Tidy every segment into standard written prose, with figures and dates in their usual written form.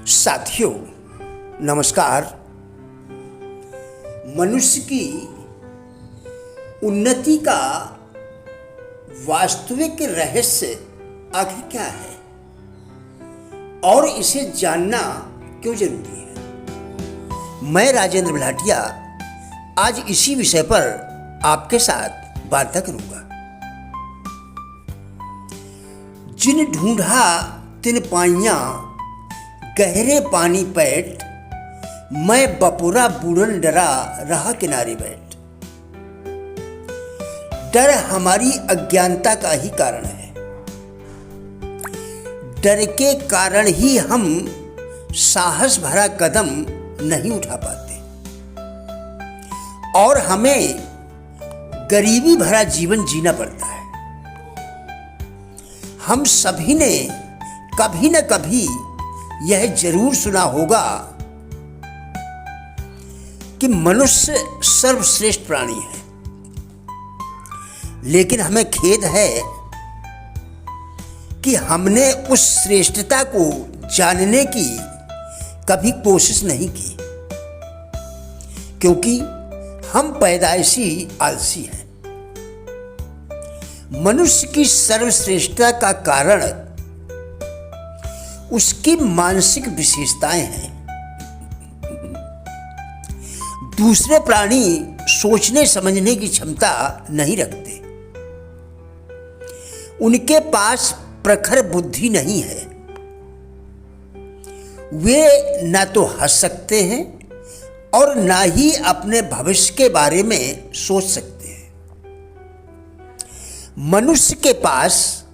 साथियों नमस्कार। मनुष्य की उन्नति का वास्तविक रहस्य आखिर क्या है और इसे जानना क्यों जरूरी है। मैं राजेंद्र बिलाटिया आज इसी विषय पर आपके साथ वार्ता करूंगा। जिन ढूंढा तिन पाइयां गहरे पानी पैठ, मैं बपुरा बूढ़न डरा रहा किनारे बैठ। डर हमारी अज्ञानता का ही कारण है। डर के कारण ही हम साहस भरा कदम नहीं उठा पाते और हमें गरीबी भरा जीवन जीना पड़ता है। हम सभी ने कभी न कभी यह जरूर सुना होगा कि मनुष्य सर्वश्रेष्ठ प्राणी है, लेकिन हमें खेद है कि हमने उस श्रेष्ठता को जानने की कभी कोशिश नहीं की, क्योंकि हम पैदाइशी आलसी हैं। मनुष्य की सर्वश्रेष्ठता का कारण उसकी मानसिक विशेषताएं हैं। दूसरे प्राणी सोचने समझने की क्षमता नहीं रखते। उनके पास प्रखर बुद्धि नहीं है। वे ना तो हंस सकते हैं और ना ही अपने भविष्य के बारे में सोच सकते हैं। मनुष्य के पास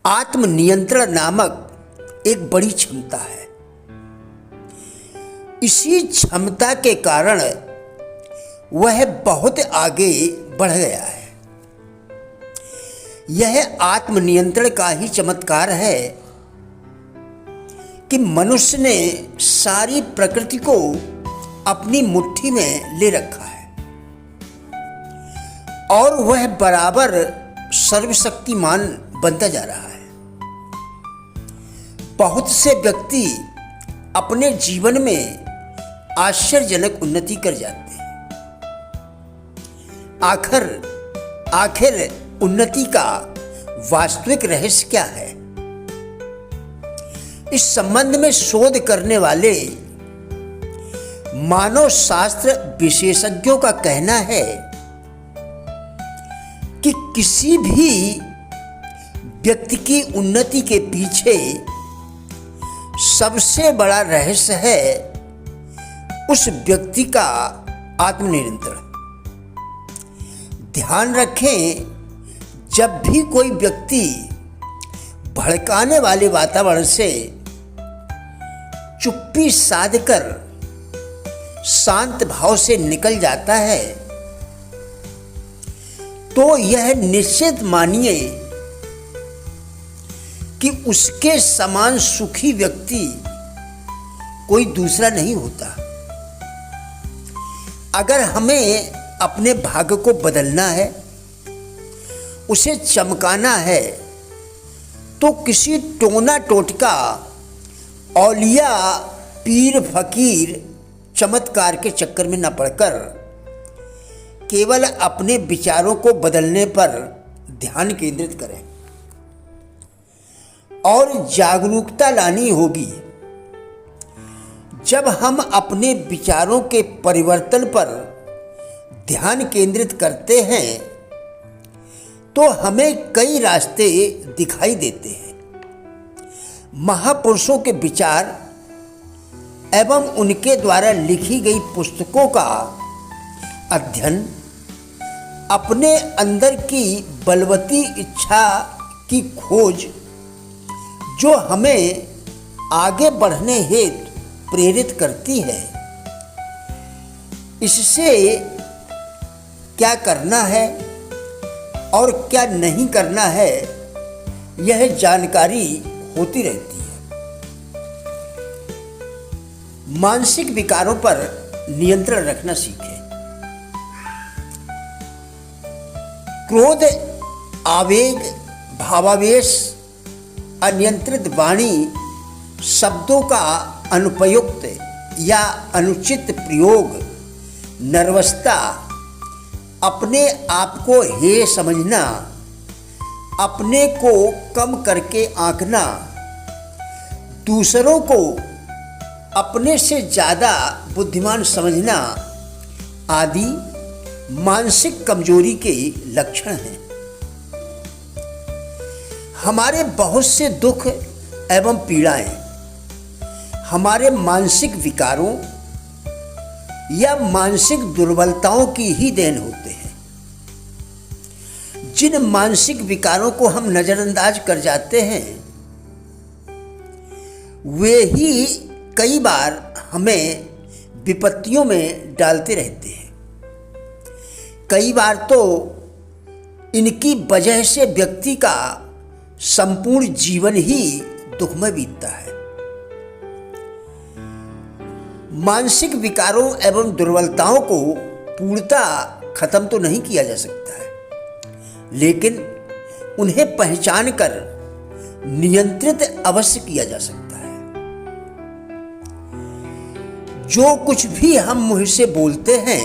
आत्मनियंत्रण नामक एक बड़ी क्षमता है। इसी क्षमता के कारण वह बहुत आगे बढ़ गया है। यह आत्मनियंत्रण का ही चमत्कार है कि मनुष्य ने सारी प्रकृति को अपनी मुट्ठी में ले रखा है और वह बराबर सर्वशक्तिमान बनता जा रहा है। बहुत से व्यक्ति अपने जीवन में आश्चर्यजनक उन्नति कर जाते हैं। आखिर उन्नति का वास्तविक रहस्य क्या है? इस संबंध में शोध करने वाले मानव शास्त्र विशेषज्ञों का कहना है कि किसी भी व्यक्ति की उन्नति के पीछे सबसे बड़ा रहस्य है उस व्यक्ति का आत्मनियंत्रण। ध्यान रखें, जब भी कोई व्यक्ति भड़काने वाले वातावरण से चुप्पी साधकर शांत भाव से निकल जाता है, तो यह निश्चित मानिए कि उसके समान सुखी व्यक्ति कोई दूसरा नहीं होता। अगर हमें अपने भाग्य को बदलना है, उसे चमकाना है, तो किसी टोना टोटका, औलिया, पीर, फकीर, चमत्कार के चक्कर में न पड़कर केवल अपने विचारों को बदलने पर ध्यान केंद्रित करें और जागरूकता लानी होगी। जब हम अपने विचारों के परिवर्तन पर ध्यान केंद्रित करते हैं तो हमें कई रास्ते दिखाई देते हैं। महापुरुषों के विचार एवं उनके द्वारा लिखी गई पुस्तकों का अध्ययन, अपने अंदर की बलवती इच्छा की खोज जो हमें आगे बढ़ने हेतु प्रेरित करती है, इससे क्या करना है और क्या नहीं करना है, यह जानकारी होती रहती है। मानसिक विकारों पर नियंत्रण रखना सीखें। क्रोध, आवेग, भावावेश, अनियंत्रित वाणी, शब्दों का अनुपयुक्त या अनुचित प्रयोग, नर्वसता, अपने आप को हेय समझना, अपने को कम करके आंकना, दूसरों को अपने से ज़्यादा बुद्धिमान समझना आदि मानसिक कमजोरी के लक्षण हैं। हमारे बहुत से दुख एवं पीड़ाएं हमारे मानसिक विकारों या मानसिक दुर्बलताओं की ही देन होते हैं। जिन मानसिक विकारों को हम नजरअंदाज कर जाते हैं वे ही कई बार हमें विपत्तियों में डालते रहते हैं। कई बार तो इनकी वजह से व्यक्ति का संपूर्ण जीवन ही दुखमय बीतता है। मानसिक विकारों एवं दुर्बलताओं को पूर्णतः खत्म तो नहीं किया जा सकता है, लेकिन उन्हें पहचान कर नियंत्रित अवश्य किया जा सकता है। जो कुछ भी हम मुंह से बोलते हैं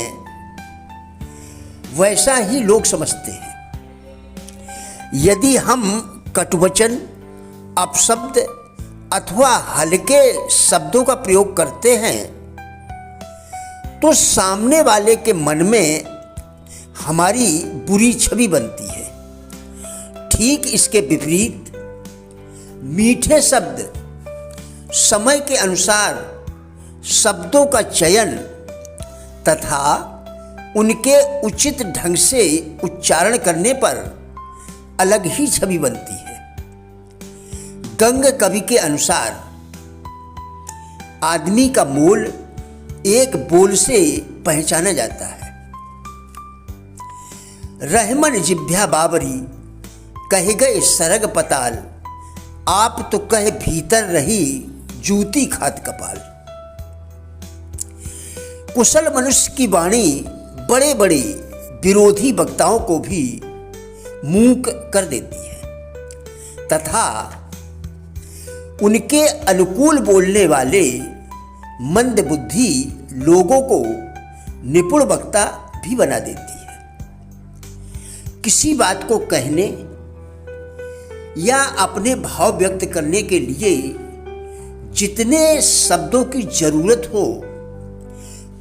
वैसा ही लोग समझते हैं। यदि हम कटुवचन, अपशब्द अथवा हल्के शब्दों का प्रयोग करते हैं तो सामने वाले के मन में हमारी बुरी छवि बनती है। ठीक इसके विपरीत मीठे शब्द, समय के अनुसार शब्दों का चयन तथा उनके उचित ढंग से उच्चारण करने पर अलग ही छवि बनती है। गंग कवि के अनुसार आदमी का मोल एक बोल से पहचाना जाता है। रहमन जिभ्या बाबरी कह गए सरग पताल, आप तो कहे भीतर रही जूती खात कपाल। कुशल मनुष्य की वाणी बड़े बड़े विरोधी वक्ताओं को भी मूक कर देती है तथा उनके अनुकूल बोलने वाले मंद बुद्धि लोगों को निपुण वक्ता भी बना देती है। किसी बात को कहने या अपने भाव व्यक्त करने के लिए जितने शब्दों की जरूरत हो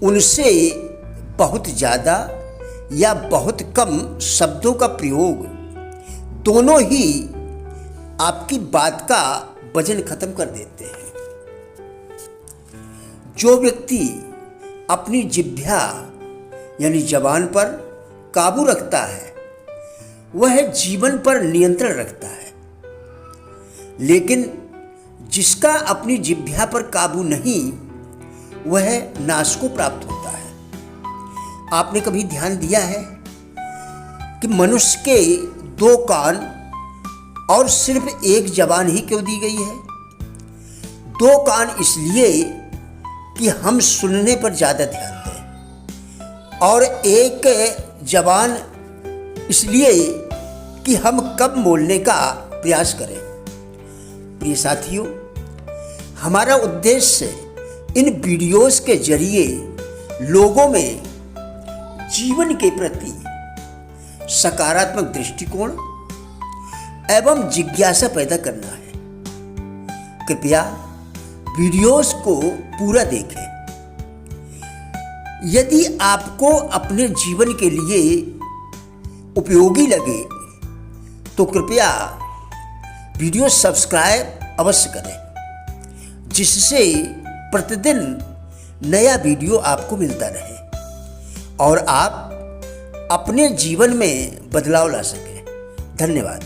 उनसे बहुत ज़्यादा या बहुत कम शब्दों का प्रयोग दोनों ही आपकी बात का वजन खत्म कर देते हैं। जो व्यक्ति अपनी जिह्वा यानी जबान पर काबू रखता है वह जीवन पर नियंत्रण रखता है, लेकिन जिसका अपनी जिह्वा पर काबू नहीं वह नाश को प्राप्त होता है। आपने कभी ध्यान दिया है कि मनुष्य के 2 कान और सिर्फ एक जबान ही क्यों दी गई है? 2 कान इसलिए कि हम सुनने पर ज़्यादा ध्यान दें और एक जबान इसलिए कि हम कम बोलने का प्रयास करें। प्रिय साथियों, हमारा उद्देश्य इन वीडियोस के जरिए लोगों में जीवन के प्रति सकारात्मक दृष्टिकोण एवं जिज्ञासा पैदा करना है। कृपया वीडियोस को पूरा देखें। यदि आपको अपने जीवन के लिए उपयोगी लगे तो कृपया वीडियो सब्सक्राइब अवश्य करें, जिससे प्रतिदिन नया वीडियो आपको मिलता रहे और आप अपने जीवन में बदलाव ला सकें। धन्यवाद।